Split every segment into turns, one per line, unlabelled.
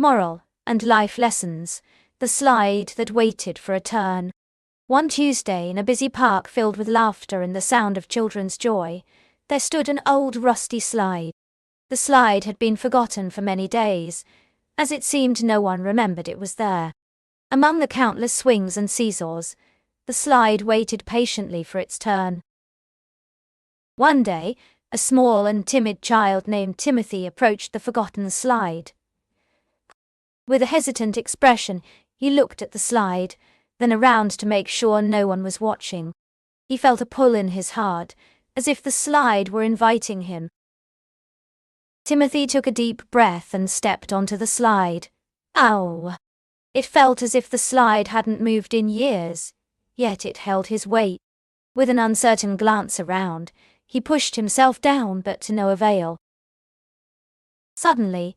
Moral and life lessons. The slide that waited for a turn. One Tuesday, in a busy park filled with laughter and the sound of children's joy, there stood an old rusty slide. The slide had been forgotten for many days, as it seemed no one remembered it was there. Among the countless swings and seesaws, the slide waited patiently for its turn. One day, a small and timid child named Timothy approached the forgotten slide. With a hesitant expression, he looked at the slide, then around to make sure no one was watching. He felt a pull in his heart, as if the slide were inviting him. Timothy took a deep breath and stepped onto the slide. Ow! It felt as if the slide hadn't moved in years, yet it held his weight. With an uncertain glance around, he pushed himself down, but to no avail. Suddenly,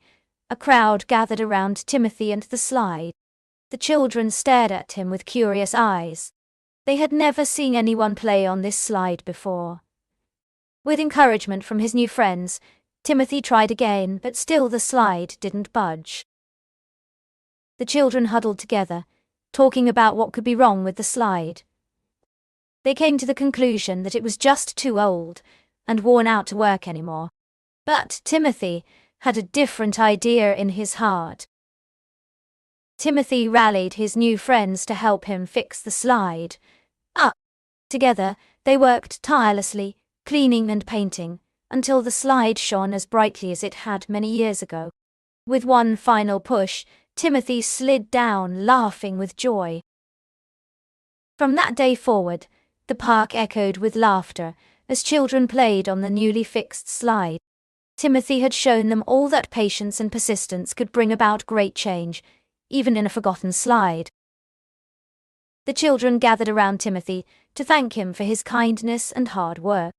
a crowd gathered around Timothy and the slide. The children stared at him with curious eyes. They had never seen anyone play on this slide before. With encouragement from his new friends, Timothy tried again, but still the slide didn't budge. The children huddled together, talking about what could be wrong with the slide. They came to the conclusion that it was just too old and worn out to work anymore. But Timothy had a different idea in his heart. Timothy rallied his new friends to help him fix the slide. Together, they worked tirelessly, cleaning and painting, until the slide shone as brightly as it had many years ago. With one final push, Timothy slid down, laughing with joy. From that day forward, the park echoed with laughter as children played on the newly fixed slide. Timothy had shown them all that patience and persistence could bring about great change, even in a forgotten slide. The children gathered around Timothy to thank him for his kindness and hard work.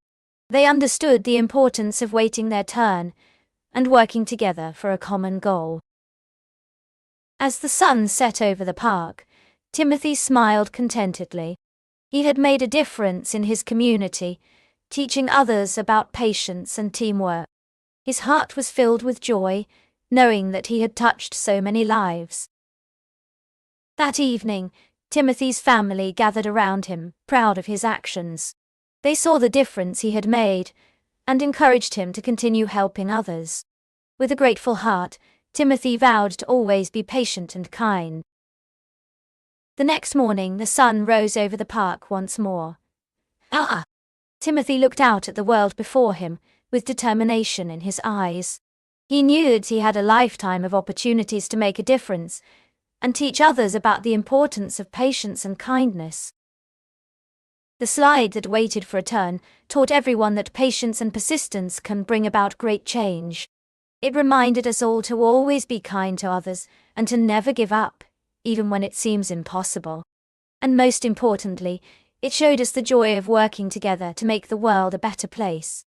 They understood the importance of waiting their turn and working together for a common goal. As the sun set over the park, Timothy smiled contentedly. He had made a difference in his community, teaching others about patience and teamwork. His heart was filled with joy, knowing that he had touched so many lives. That evening, Timothy's family gathered around him, proud of his actions. They saw the difference he had made and encouraged him to continue helping others. With a grateful heart, Timothy vowed to always be patient and kind. The next morning, the sun rose over the park once more. Timothy looked out at the world before him, with determination in his eyes. He knew that he had a lifetime of opportunities to make a difference and teach others about the importance of patience and kindness. The slide that waited for a turn taught everyone that patience and persistence can bring about great change. It reminded us all to always be kind to others and to never give up, even when it seems impossible. And most importantly, it showed us the joy of working together to make the world a better place.